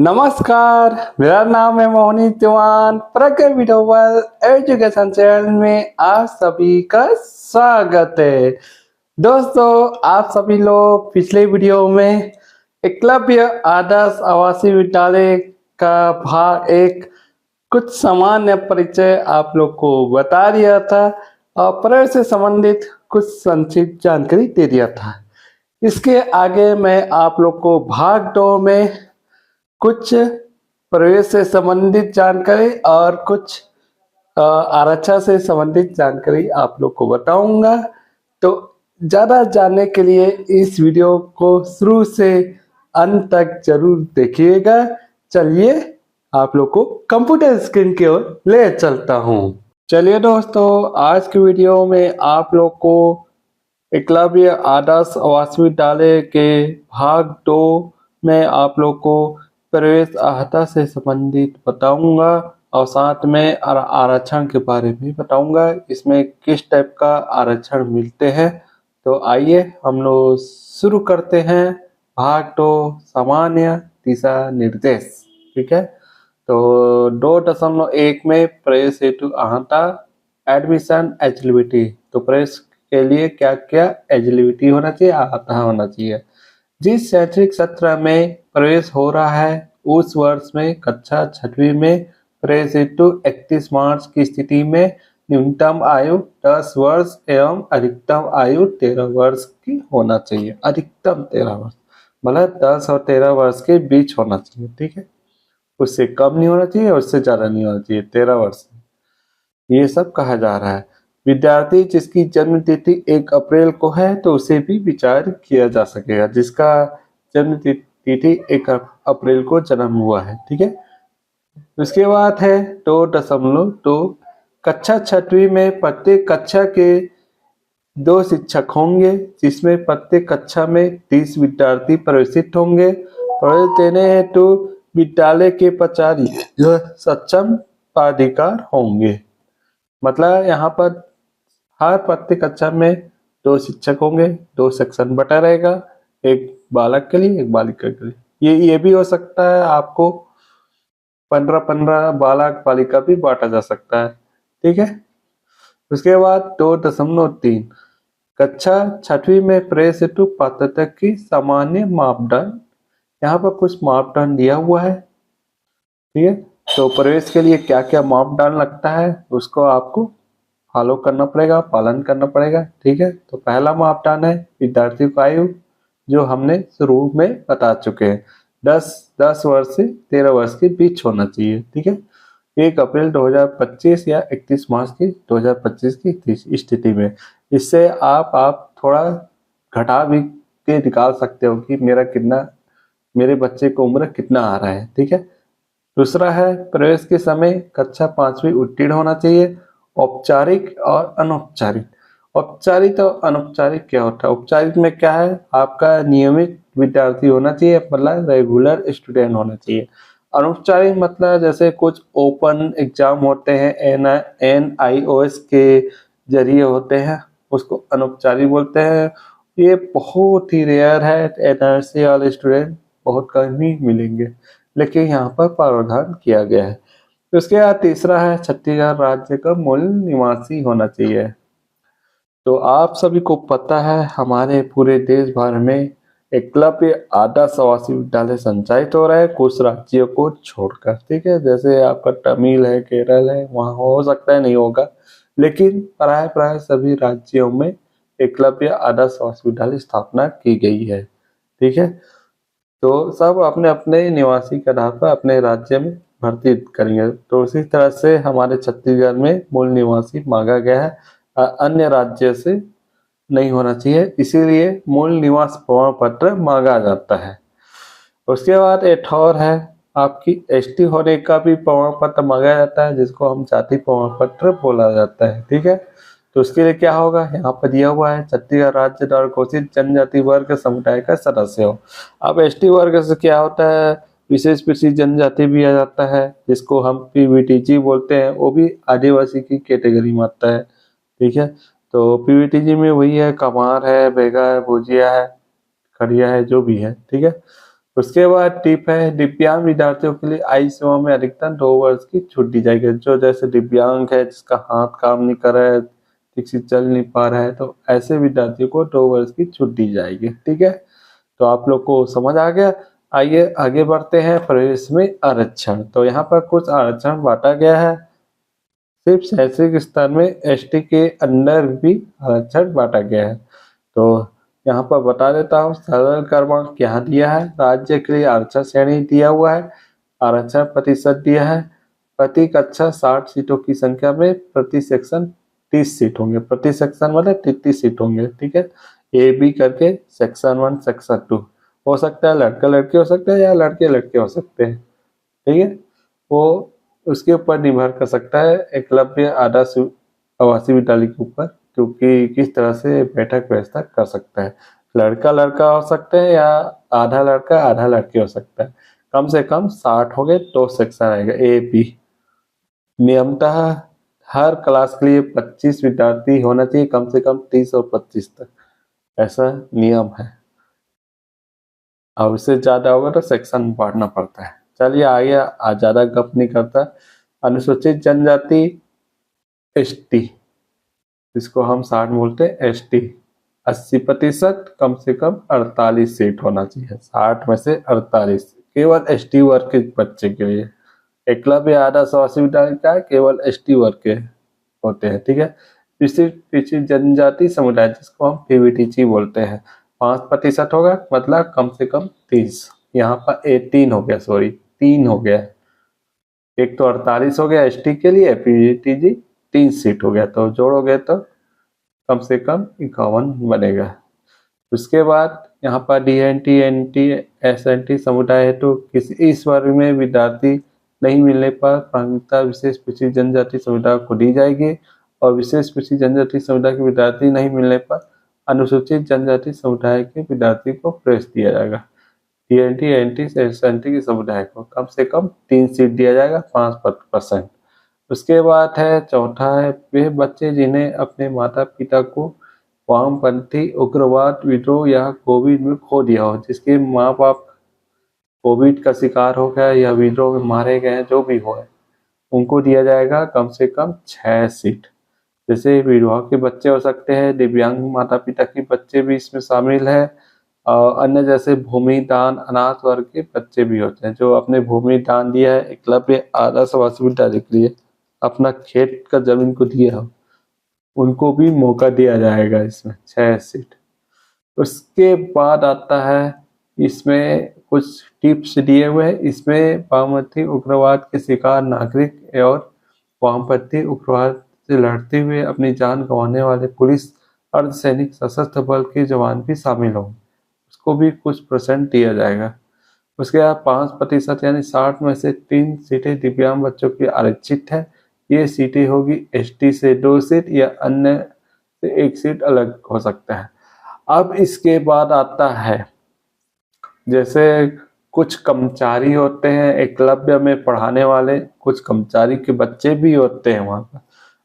नमस्कार, मेरा नाम है मोहनी चौहान। प्रज्ञा विडोवल एजुकेशन चैनल में आप सभी का स्वागत है। दोस्तों, आप सभी लोग पिछले वीडियो में एकलव्य आदर्श आवासीय विद्यालय का भाग एक कुछ सामान्य परिचय आप लोग को बता दिया था और प्रवेश से संबंधित कुछ संक्षिप्त जानकारी दे दिया था। इसके आगे मैं आप लोग को भाग 2 में कुछ प्रवेश से संबंधित जानकारी और कुछ आरक्षण से संबंधित जानकारी आप लोग को बताऊंगा। तो ज़्यादा जानने के लिए इस वीडियो को शुरू से अंत तक जरूर देखिएगा। चलिए आप लोग को कंप्यूटर स्क्रीन की ओर ले चलता हूँ। चलिए दोस्तों, आज की वीडियो में आप लोग को एकलव्य आदर्श आवासीय विद्यालय के भाग 2 में आप लोग को प्रवेश अर्हता से संबंधित बताऊंगा और साथ में आरक्षण के बारे में बताऊंगा। इसमें किस टाइप का आरक्षण मिलते हैं। तो आइए हम लोग शुरू करते हैं। भाग 2 सामान्य दिशा निर्देश। ठीक है, तो 2.1 में प्रवेश हेतु अर्हता एडमिशन एलिजिबिलिटी। तो प्रवेश के लिए क्या क्या एलिजिबिलिटी होना चाहिए, अर्हता होना चाहिए। जिस शैक्षणिक सत्र में प्रवेश हो रहा है उस वर्ष में कक्षा 6वीं में प्रवेश हेतु 31 मार्च की स्थिति में न्यूनतम आयु 10 वर्ष एवं अधिकतम आयु 13 वर्ष की होना चाहिए। अधिकतम 13 वर्ष मतलब 10 और 13 वर्ष के बीच होना चाहिए। ठीक है, उससे कम नहीं होना चाहिए, उससे ज्यादा नहीं होना चाहिए। 13 वर्ष ये सब कहा जा रहा है। विद्यार्थी जिसकी जन्म तिथि 1 अप्रैल को है तो उसे भी विचार किया जा सकेगा, जिसका जन्म तिथि 1 अप्रैल को जन्म हुआ है। ठीक है, उसके बाद है 2.2 कक्षा 6वीं में प्रत्येक कक्षा के 2 शिक्षक होंगे, जिसमें प्रत्येक कक्षा में 30 विद्यार्थी प्रवेशित होंगे। प्रवेश देने हेतु विद्यालय के प्राचार्य सक्षम प्राधिकार होंगे। मतलब यहाँ पर हर प्रत्येक कक्षा में 2 शिक्षक होंगे, 2 सेक्शन बटा रहेगा, एक बालक के लिए एक बालिका के लिए। ये भी हो सकता है, आपको 15-15 बालक बालिका भी बांटा जा सकता है। ठीक है, उसके बाद 2.3 कक्षा 6वीं में प्रवेश हेतु पात्रता की सामान्य मापदंड। यहाँ पर कुछ मापदंड दिया हुआ है। ठीक है, तो प्रवेश के लिए क्या क्या मापदंड लगता है उसको आपको फॉलो करना पड़ेगा, पालन करना पड़ेगा। ठीक है, तो पहला मापदंड है विद्यार्थी की आयु, जो हमने शुरू में बता चुके हैं। 10 वर्ष से 13 वर्ष के बीच होना चाहिए। ठीक है, 1 अप्रैल 2025 या 31 मार्च की 2025 की स्थिति में। इससे आप थोड़ा घटा भी के निकाल सकते हो कि मेरे बच्चे को उम्र कितना आ रहा है। ठीक है, दूसरा है प्रवेश के समय कक्षा 5वीं उत्तीर्ण होना चाहिए। औपचारिक और अनौपचारिक। औपचारिक और अनौपचारिक क्या होता है? औपचारिक में क्या है, आपका नियमित विद्यार्थी होना चाहिए, मतलब रेगुलर स्टूडेंट होना चाहिए। अनौपचारिक मतलब जैसे कुछ ओपन एग्जाम होते हैं, NIOS के जरिए होते हैं, उसको अनौपचारिक बोलते हैं। ये बहुत ही रेयर है, NRC वाले स्टूडेंट बहुत कम ही मिलेंगे, लेकिन यहाँ पर प्रावधान किया गया है। उसके बाद तीसरा है छत्तीसगढ़ राज्य का मूल निवासी होना चाहिए। तो आप सभी को पता है हमारे पूरे देश भर में एकलव्य आदर्श आवासीय विद्यालय संचालित हो रहा है, कुछ राज्यों को छोड़कर। ठीक है, जैसे आपका तमिल है, केरल है, वहाँ हो सकता है नहीं होगा, लेकिन प्राय सभी राज्यों में एकलव्य आदर्श आवासीय विद्यालय स्थापना की गई है। ठीक है, तो सब अपने अपने निवासी के आधार पर अपने राज्य में भर्ती करेंगे। तो उसी तरह से हमारे छत्तीसगढ़ में मूल निवासी मांगा गया है, अन्य राज्य से नहीं होना चाहिए, इसीलिए मूल निवास प्रमाण पत्र मांगा जाता है। उसके बाद एक और है, आपकी ST होने का भी प्रमाण पत्र मांगा जाता है, जिसको हम जाति प्रमाण पत्र बोला जाता है। ठीक है, तो उसके लिए क्या होगा, यहाँ पर दिया हुआ है छत्तीसगढ़ राज्य द्वारा घोषित जनजाति वर्ग समुदाय का सदस्य हो। अब ST वर्ग से क्या होता है, विशेष पिछड़ी जनजाति भी आ जाता है, जिसको हम PVTG बोलते हैं, वो भी आदिवासी की कैटेगरी में आता है। ठीक है, तो PVTG में वही है, कमार है, बेगा है, भुजिया है, खड़िया है, जो भी है। ठीक है, उसके बाद टिप है, दिव्यांग विद्यार्थियों के लिए आई सेवा में अधिकतम 2 वर्ष की छूट दी जाएगी। जो जैसे दिव्यांग है, जिसका हाथ काम नहीं कर रहा है, ठीक से चल नहीं पा रहा है, तो ऐसे विद्यार्थियों को 2 वर्ष की छूट दी जाएगी। ठीक है, तो आप लोग को समझ आ गया। आइए आगे बढ़ते हैं। प्रवेश में आरक्षण, तो यहाँ पर कुछ आरक्षण बांटा गया है। सिर्फ शैक्षिक स्तर में एसटी के अंदर भी आरक्षण बांटा गया है। तो यहाँ पर बता देता हूँ, सरल क्रमांक यहाँ दिया है। राज्य के लिए आरक्षण श्रेणी दिया हुआ है, आरक्षण प्रतिशत दिया है। प्रति कक्षा 60 सीटों की संख्या में प्रति सेक्शन 30 सीट होंगे। प्रति सेक्शन मतलब 33 सीट होंगे। ठीक है, ए बी करके सेक्शन 1 सेक्शन 2 हो सकता है, लड़का लड़के हो सकते हैं या लड़के लड़के हो सकते हैं। ठीक है, वो उसके ऊपर निर्भर कर सकता है एकलव्य आदर्श आवासीय विद्यालय के ऊपर, क्योंकि किस तरह से बैठक व्यवस्था कर सकता है। लड़का लड़का हो सकता है या आधा लड़का आधा लड़के हो सकता है। कम से कम 60 हो गए तो सेक्शन आएगा ए बी। नियमतः हर क्लास के लिए 25 विद्यार्थी होना चाहिए, कम से कम 30 और 25 तक, ऐसा नियम है। और उससे ज्यादा होगा तो सेक्शन बांटना पड़ता है। चलिए आगे, आज ज्यादा गप नहीं करता। अनुसूचित जनजाति एसटी, जिसको हम 60 बोलते हैं एसटी, 80% कम से कम 48 सीट होना चाहिए। 60 में से 48 केवल एसटी वर्ग के बच्चे के लिए। एकलव्य आदर्श आवासीय विद्यालय का केवल एसटी वर्ग के होते हैं। ठीक है, पिछड़ी जनजाति समुदाय, जिसको हम पीवीटीसी बोलते हैं, 5% होगा, मतलब कम से कम 30। यहाँ पर 18 हो गया, सॉरी 3 हो गया। एक तो 48 हो गया एसटी के लिए, पीवीटीजी 3 सीट हो गया, तो जोड़ोगे तो कम से कम 51 बनेगा। उसके बाद यहाँ पर डीएनटी एनटी एसएनटी समुदाय है, तो किसी इस वर्ग में विद्यार्थी नहीं मिलने पर प्राथमिकता विशेष पिछड़ी जनजाति समुदाय को दी जाएगी, और विशेष पिछड़ी जनजाति समुदाय के विद्यार्थी नहीं मिलने पर अनुसूचित जनजाति समुदाय के विद्यार्थी को प्रवेश दिया जाएगा। डीएनटी एनटी एसएनटी के समुदाय को कम से कम 3 सीट दिया जाएगा, 5%। उसके बाद है चौथा है, वे बच्चे जिन्हें अपने माता पिता को वामपंथी उग्रवाद विद्रोह या कोविड में खो दिया हो, जिसके माँ बाप कोविड का शिकार हो गया या विद्रोह में मारे गए, जो भी हो, उनको दिया जाएगा कम से कम 6 सीट। जैसे विधवा के बच्चे हो सकते हैं, दिव्यांग माता पिता के बच्चे भी इसमें शामिल है, और अन्य जैसे भूमि दान अनाथ वर्ग के बच्चे भी होते हैं, जो अपने भूमि दान दिया है एकलव्य आदर्श आवासीय विद्यालय के लिए, अपना खेत का जमीन को दिया हो, उनको भी मौका दिया जाएगा इसमें 6 सीट। उसके बाद आता है, इसमें कुछ टिप्स दिए हुए हैं। इसमें वामपंथी उग्रवाद के शिकार नागरिक और वामपंथी उग्रवाद से लड़ते हुए अपनी जान गंवाने वाले पुलिस अर्धसैनिक सशस्त्र बल के जवान भी शामिल हों, उसको भी कुछ % दिया जाएगा। उसके बाद 5% यानी 60 में से 3 सीटें दिव्यांग बच्चों की आरक्षित है। ये सीटें होगी एसटी से 2 सीट या अन्य से 1 सीट अलग हो सकता है। अब इसके बाद आता है, जैसे कुछ कर्मचारी होते हैं एकलव्य में पढ़ाने वाले, कुछ कर्मचारी के बच्चे भी होते हैं वहाँ पर,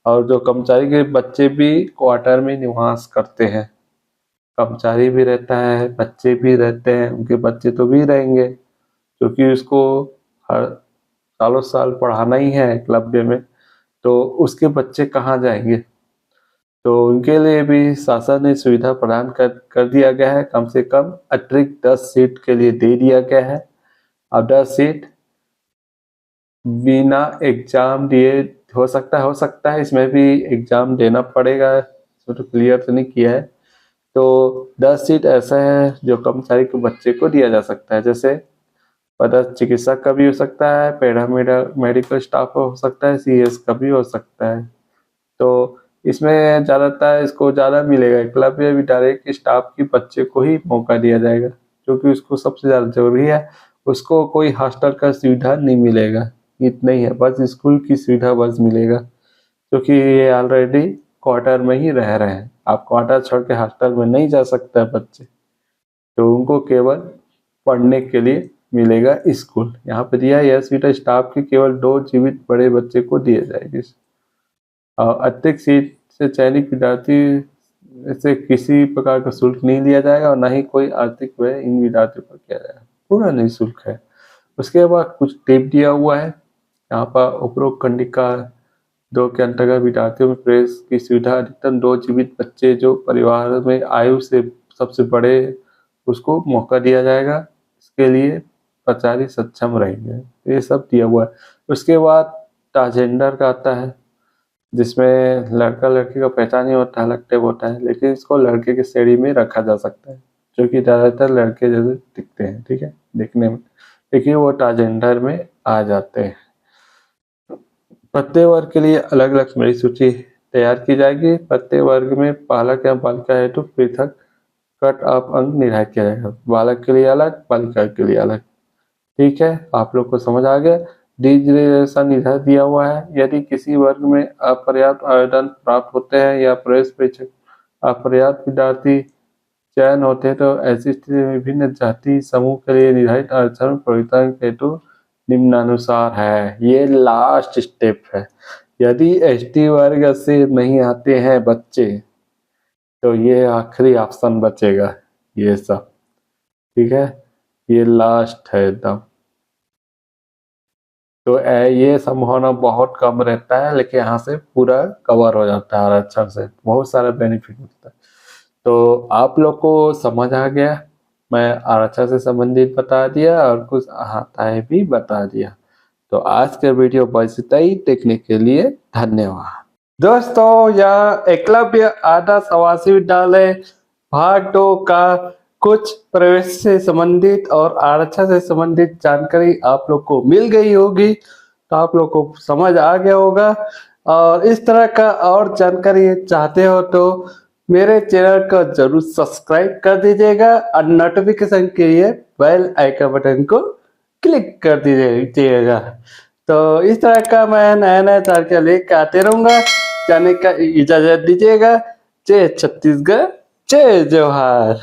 और जो कर्मचारी के बच्चे भी क्वार्टर में निवास करते हैं। कर्मचारी भी रहता है, बच्चे भी रहते हैं, उनके बच्चे तो भी रहेंगे, क्योंकि उसको हर सालों साल पढ़ाना ही है एकलव्य में, तो उसके बच्चे कहाँ जाएंगे। तो उनके लिए भी शासन ने सुविधा प्रदान कर दिया गया है। कम से कम अतिरिक्त 10 सीट के लिए दे दिया गया है। अब 10 सीट बिना एग्जाम दिए हो सकता है इसमें भी एग्जाम देना पड़ेगा, तो क्लियर तो नहीं किया है। तो 10 सीट ऐसा है जो कर्मचारी के बच्चे को दिया जा सकता है, जैसे पदस्थ चिकित्सक का भी हो सकता है, मेडिकल स्टाफ हो सकता है, सीएस का भी हो सकता है। तो इसमें ज्यादातर इसको ज्यादा मिलेगा एकलव्य विद्यालय के स्टाफ के बच्चे को ही मौका दिया जाएगा, क्योंकि उसको सबसे ज्यादा जरूरी है। उसको कोई हॉस्टल का सुविधा नहीं मिलेगा, इतना ही है, बस स्कूल की सुविधा बस मिलेगा, क्योंकि ये ऑलरेडी क्वार्टर में ही रह रहे हैं। आप क्वार्टर छोड़ के हॉस्टल में नहीं जा सकता बच्चे, तो उनको केवल पढ़ने के लिए मिलेगा स्कूल। यहाँ पे दिया यह सीट स्टाफ के केवल 2 जीवित बड़े बच्चे को दिए जाएगी। अतिरिक्त सीट से चयनित विद्यार्थी से किसी प्रकार का शुल्क नहीं लिया जाएगा, और न ही कोई आर्थिक व्यय इन विद्यार्थियों पर किया जाएगा। पूरा निःशुल्क है। उसके बाद कुछ टिप दिया हुआ है यहाँ पर। उपरोक्त खंडिका 2 के अंतर्गत विद्यार्थियों में प्रवेश की सुविधा अधिकतम 2 जीवित बच्चे जो परिवार में आयु से सबसे बड़े उसको मौका दिया जाएगा। इसके लिए प्राचार्य सक्षम रहेंगे। ये सब दिया हुआ है। उसके बाद ट्रांसजेंडर का आता है जिसमें लड़का लड़की का पहचान नहीं होता, अलग टाइप होता है, लेकिन इसको लड़के की श्रेणी में रखा जा सकता है जो कि ज़्यादातर लड़के जैसे दिखते हैं, ठीक है, दिखने में, लेकिन वो ट्रांसजेंडर में आ जाते हैं। प्रत्येक वर्ग के लिए अलग अलग मेरी सूची तैयार की जाएगी। प्रत्येक वर्ग में बालक या बालिका हेतु पृथक कट ऑफ अंक निर्धारित किया जाएगा। बालक के लिए अलग, बालिका के लिए अलग। ठीक है, आप लोग को समझ आ गया। डिजिटलाइजेशन इधर दिया हुआ है। यदि किसी वर्ग में अपर्याप्त आवेदन प्राप्त होते हैं या प्रवेश परीक्षा अपर्याप्त विद्यार्थी चयन होते हैं तो ऐसी स्थिति में विभिन्न जाति समूह के लिए निर्धारित आरक्षण परिवर्तन हेतु निम्नानुसार है। ये लास्ट स्टेप है। यदि एसटी वर्ग से नहीं आते हैं बच्चे तो ये आखिरी ऑप्शन बचेगा, ये सब, ठीक है, ये लास्ट है एकदम। तो ये संभावना बहुत कम रहता है, लेकिन यहाँ से पूरा कवर हो जाता है आरक्षण से, बहुत सारा बेनिफिट मिलता है। तो आप लोग को समझ आ गया, मैं आरक्षण से संबंधित बता दिया और कुछ अहाताएं भी बता दिया। तो आज के वीडियो बस इतना ही। देखने के लिए धन्यवाद। दोस्तों, यह एकलव्य आदर्श आवासीय विद्यालय भाग 2 का कुछ प्रवेश से संबंधित और आरक्षण से संबंधित जानकारी आप लोग को मिल गई होगी, तो आप लोग को समझ आ गया होगा। और इस तरह का और जानकारी चाहते हो तो मेरे चैनल को जरूर सब्सक्राइब कर दीजिएगा और नोटिफिकेशन के लिए बेल आइकन बटन को क्लिक कर दीजिएगा। तो इस तरह का मैं नया नया जानकारी लेकर आते रहूंगा। जाने का इजाजत दीजिएगा। जय छत्तीसगढ़, जय जवाहर।